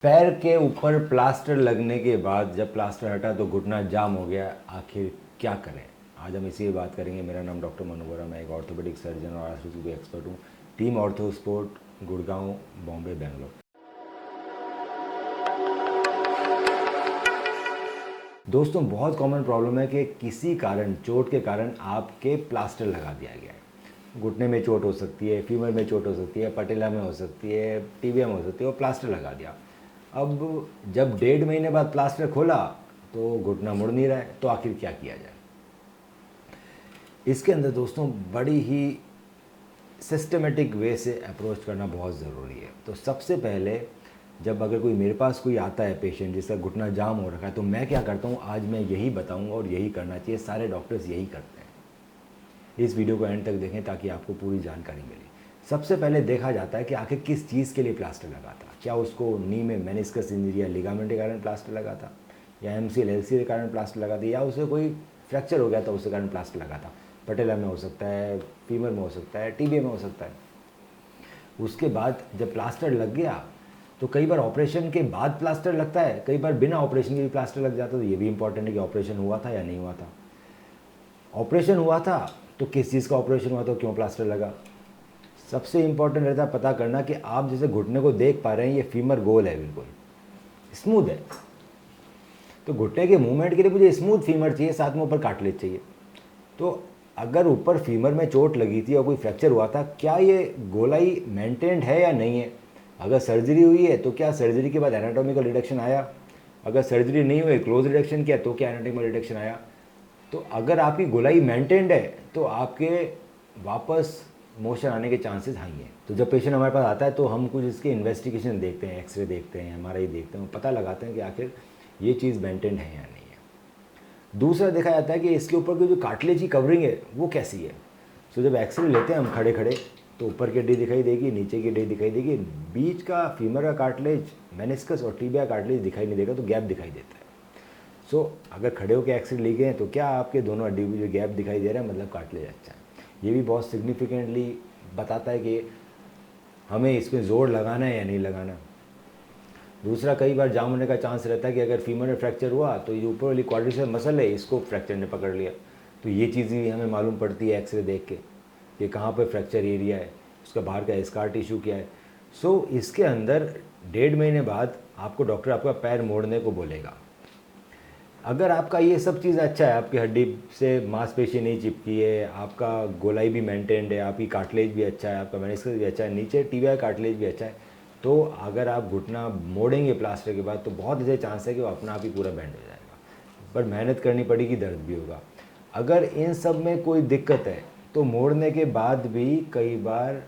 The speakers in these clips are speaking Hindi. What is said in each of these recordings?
पैर के ऊपर प्लास्टर लगने के बाद जब प्लास्टर हटा तो घुटना जाम हो गया, आखिर क्या करें। आज हम इसी बात करेंगे। मेरा नाम डॉक्टर मनु वोरा, मैं एक ऑर्थोपेडिक सर्जन और आर्थोपेडिक एक्सपर्ट हूँ। Team ortho sport, Gurgaon, Bombay, Bangalore. दोस्तों, बहुत कॉमन प्रॉब्लम है कि किसी कारण, चोट के कारण आपके प्लास्टर लगा दिया गया है। घुटने में चोट हो सकती है, फीमर में चोट हो सकती है, पटेला में हो सकती है, टीबिया में हो सकती है और प्लास्टर लगा दिया। अब जब 1.5 महीने बाद प्लास्टर खोला तो घुटना मुड़ नहीं रहा है, तो आखिर क्या किया जाए। इसके अंदर दोस्तों बड़ी ही सिस्टमेटिक वे से अप्रोच करना बहुत ज़रूरी है। तो सबसे पहले जब अगर कोई मेरे पास कोई आता है पेशेंट जिसका घुटना जाम हो रखा है, तो मैं क्या करता हूँ, आज मैं यही बताऊँगा और यही करना चाहिए। सारे डॉक्टर्स यही करते हैं। इस वीडियो को एंड तक देखें ताकि आपको पूरी जानकारी मिले। सबसे पहले देखा जाता है कि आखिर किस चीज़ के लिए प्लास्टर लगा था। क्या उसको नी में मेनिस्कस इंजरी या लिगामेंट के कारण प्लास्टर लगा था, या एमसीएल एलसी के कारण प्लास्टर लगा था, या उसे कोई फ्रैक्चर हो गया था उसके कारण प्लास्टर लगा था। पटेला में हो सकता है, फीमर में हो सकता है, टीबिया में हो सकता है। उसके बाद जब प्लास्टर लग गया तो कई बार ऑपरेशन के बाद प्लास्टर लगता है, कई बार बिना ऑपरेशन के भी प्लास्टर लग जाता है। तो ये भी इंपॉर्टेंट है कि ऑपरेशन हुआ था या नहीं हुआ था। ऑपरेशन हुआ था तो किस चीज़ का ऑपरेशन हुआ था, क्यों प्लास्टर लगा। सबसे इंपॉर्टेंट रहता है पता करना कि आप जैसे घुटने को देख पा रहे हैं, ये फीमर गोल है, बिल्कुल स्मूथ है। तो घुटने के मूवमेंट के लिए मुझे स्मूथ फीमर चाहिए, साथ में ऊपर कार्टिलेज चाहिए। तो अगर ऊपर फीमर में चोट लगी थी और कोई फ्रैक्चर हुआ था, क्या ये गोलाई मेंटेन्ड है या नहीं है। अगर सर्जरी हुई है तो क्या सर्जरी के बाद एनाटॉमिकल रिडक्शन आया। अगर सर्जरी नहीं हुई, क्लोज रिडक्शन किया, तो क्या एनाटॉमिकल रिडक्शन आया। तो अगर आपकी गोलाई मेंटेन्ड है तो आपके वापस मोशन आने के चांसेस हाई हैं। तो जब पेशेंट हमारे पास आता है तो हम कुछ इसके इन्वेस्टिगेशन देखते हैं, एक्सरे देखते हैं, एमआरआई देखते हैं, पता लगाते हैं कि आखिर ये चीज़ मेंटेन्ड है या नहीं है। दूसरा देखा जाता है कि इसके ऊपर की जो कार्टिलेज की कवरिंग है वो कैसी है। सो जब एक्सरे लेते हैं हम खड़े खड़े, तो ऊपर की हड्डी दिखाई देगी, नीचे की हड्डी दिखाई देगी, बीच का फीमर का कार्टिलेज, मेनिस्कस और टीबिया कार्टिलेज दिखाई नहीं देगा, तो गैप दिखाई देता है। सो अगर खड़े होकर एक्सरे लिए गए हैं तो क्या आपके दोनों हड्डी में जो गैप दिखाई दे रहा है, मतलब कार्टिलेज अच्छा है। ये भी बहुत सिग्निफिकेंटली बताता है कि हमें इसमें ज़ोर लगाना है या नहीं लगाना। दूसरा, कई बार जाम होने का चांस रहता है कि अगर फीमर में फ्रैक्चर हुआ तो ये ऊपर वाली क्वाड्रिसेप मसल है, इसको फ्रैक्चर ने पकड़ लिया। तो ये चीज़ भी हमें मालूम पड़ती है एक्सरे देख के कि कहाँ पर फ्रैक्चर एरिया है, उसका बाहर का स्कार टिश्यू क्या है। सो इसके अंदर 1.5 महीने बाद आपको डॉक्टर आपका पैर मोड़ने को बोलेगा। अगर आपका ये सब चीज़ अच्छा है, आपकी हड्डी से मांसपेशी नहीं चिपकी है, आपका गोलाई भी मेंटेन्ड है, आपकी कार्टिलेज भी अच्छा है, आपका मेनिस्कस भी अच्छा है, नीचे टीबिया कार्टिलेज भी अच्छा है, तो अगर आप घुटना मोड़ेंगे प्लास्टर के बाद तो बहुत अच्छे चांस है कि वो अपना आप ही पूरा बैंड हो जाएगा। पर मेहनत करनी पड़ेगी, दर्द भी होगा। अगर इन सब में कोई दिक्कत है तो मोड़ने के बाद भी कई बार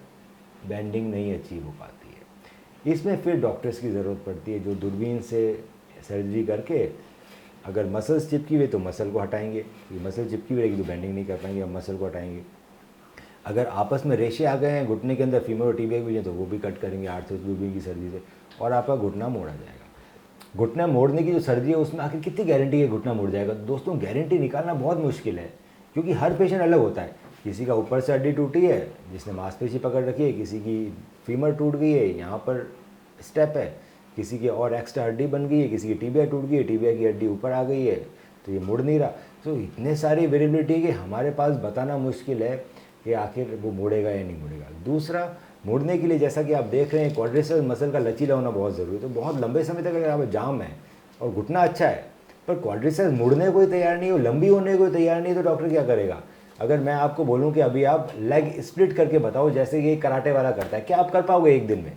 बैंडिंग नहीं अचीव हो पाती है। इसमें फिर डॉक्टर्स की ज़रूरत पड़ती है जो दूरबीन से सर्जरी करके, अगर मसल्स चिपकी हुई तो मसल को हटाएंगे, क्योंकि मसल चिपकी हुई रहेगी तो बेंडिंग नहीं कर पाएंगे, अब मसल को हटाएंगे। अगर आपस में रेशे आ गए हैं घुटने के अंदर, फीमर और टीबिया भी है, तो वो भी कट करेंगे आर्थोस्कोपी की सर्जरी से, और आपका घुटना मोड़ा जाएगा। घुटना मोड़ने की जो सर्जरी है उसमें आखिर कितनी गारंटी है घुटना मुड़ जाएगा। दोस्तों, गारंटी निकालना बहुत मुश्किल है, क्योंकि हर पेशेंट अलग होता है। किसी का ऊपर से हड्डी टूटी है जिसने मांसपेशी पकड़ रखी है, किसी की फीमर टूट गई है, यहाँ पर स्टेप है, किसी की और एक्स्ट्रा हड्डी बन गई है, किसी की टीबिया टूट गई है, टीबिया की हड्डी ऊपर आ गई है, तो ये मुड़ नहीं रहा। तो इतने सारी वेरिएबिलिटी कि हमारे पास बताना मुश्किल है कि आखिर वो मुड़ेगा या नहीं मुड़ेगा। दूसरा, मुड़ने के लिए जैसा कि आप देख रहे हैं, क्वाड्रिसेप मसल का लचीला होना बहुत ज़रूरी है। तो बहुत लंबे समय तक अगर आप जाम है और घुटना अच्छा है पर क्वाड्रिसेप मुड़ने को ही तैयार नहीं हो, लंबी होने को तैयार नहीं, तो डॉक्टर क्या करेगा। अगर मैं आपको बोलूँ कि अभी आप लेग स्प्लिट करके बताओ जैसे कि कराटे वाला करता है, क्या आप कर पाओगे एक दिन में।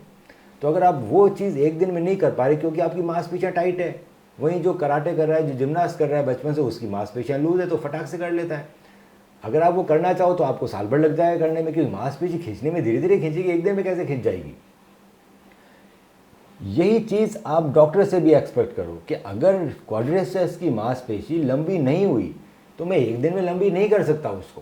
तो अगर आप वो चीज़ एक दिन में नहीं कर पा रहे क्योंकि आपकी मांसपेशियाँ टाइट है, वहीं जो कराटे कर रहा है, जो जिम्नास्ट कर रहा है बचपन से, उसकी मांसपेशियाँ लूज है तो फटाक से कर लेता है। अगर आप वो करना चाहो तो आपको साल भर लग जाएगा करने में, क्योंकि मांसपेशी खींचने में धीरे धीरे खींचेगी, एक दिन में कैसे खींच जाएगी। यही चीज़ आप डॉक्टर से भी एक्सपेक्ट करो कि अगर क्वाड्रिसेप्स की मांसपेशी लंबी नहीं हुई तो मैं एक दिन में लंबी नहीं कर सकता उसको।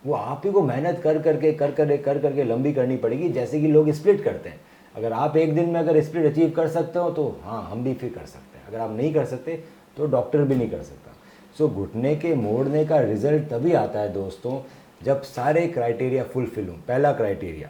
वो आप ही को मेहनत कर करके लंबी करनी पड़ेगी, जैसे कि लोग स्प्लिट करते हैं। अगर आप एक दिन में अगर स्प्लिट अचीव कर सकते हो तो हाँ, हम भी फिर कर सकते हैं। अगर आप नहीं कर सकते तो डॉक्टर भी नहीं कर सकता। सो घुटने के मोड़ने का रिजल्ट तभी आता है दोस्तों जब सारे क्राइटेरिया फुलफिल हों। पहला क्राइटेरिया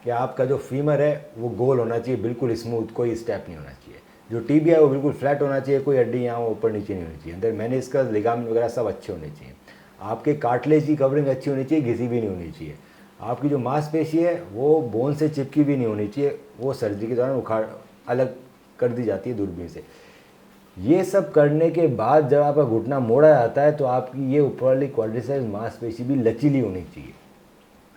कि आपका जो फीमर है वो गोल होना चाहिए, बिल्कुल स्मूथ, कोई स्टेप नहीं होना चाहिए। जो टीबिया है वो बिल्कुल फ्लैट होना चाहिए, कोई हड्डी यहाँ ऊपर नीचे नहीं होनी चाहिए, अंदर मेनिस्कस लिगामेंट वगैरह सब अच्छे होने चाहिए, आपके कार्टिलेज की कवरिंग अच्छी होनी चाहिए, घिसी भी नहीं होनी चाहिए, आपकी जो मांसपेशी है वो बोन से चिपकी भी नहीं होनी चाहिए, वो सर्जरी के दौरान उखाड़ अलग कर दी जाती है दूरबीन से। ये सब करने के बाद जब आपका घुटना मोड़ा जाता है तो आपकी ये ऊपर वाली क्वाड्रिसेप्स मांसपेशी भी लचीली होनी चाहिए।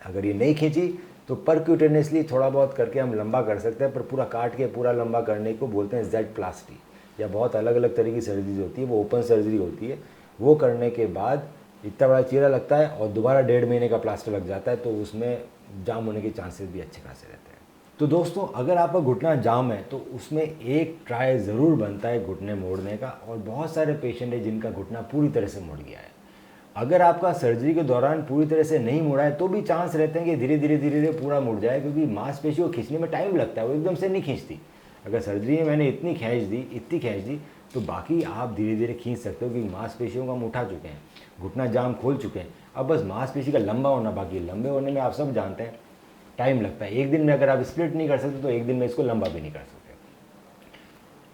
अगर ये नहीं खींची तो परक्यूटेनियसली थोड़ा बहुत करके हम लंबा कर सकते हैं, पर पूरा काट के पूरा लंबा करने को बोलते हैं जेड प्लास्टी, या बहुत अलग अलग तरह की सर्जरी होती है, वो ओपन सर्जरी होती है। वो करने के बाद इतना बड़ा चीरा लगता है और दोबारा 1.5 महीने का प्लास्टर लग जाता है, तो उसमें जाम होने के चांसेस भी अच्छे खासे रहते हैं। तो दोस्तों, अगर आपका घुटना जाम है तो उसमें एक ट्राई ज़रूर बनता है घुटने मोड़ने का, और बहुत सारे पेशेंट हैं जिनका घुटना पूरी तरह से मुड़ गया है। अगर आपका सर्जरी के दौरान पूरी तरह से नहीं मुड़ा है तो भी चांस रहते हैं कि धीरे धीरे पूरा मुड़ जाए, क्योंकि मांसपेशी को खींचने में टाइम लगता है, वो एकदम से नहीं खींचती। अगर सर्जरी में मैंने इतनी खींच दी तो बाकी आप धीरे धीरे खींच सकते हो, क्योंकि मांसपेशियों को हम उठा चुके हैं, घुटना जाम खोल चुके हैं। अब बस मांसपेशी का लंबा होना बाकी है। लंबे होने में आप सब जानते हैं टाइम लगता है। एक दिन में अगर आप स्प्लिट नहीं कर सकते तो एक दिन में इसको लंबा भी नहीं कर सकते।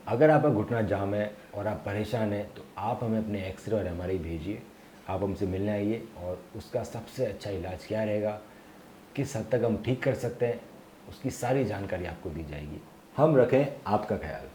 अगर आपका घुटना जाम है और आप परेशान हैं तो आप हमें अपने एक्सरे और MRI भेजिए, आप हमसे मिलने आइए, और उसका सबसे अच्छा इलाज क्या रहेगा, किस हद तक हम ठीक कर सकते हैं, उसकी सारी जानकारी आपको दी जाएगी। हम रखें आपका ख्याल।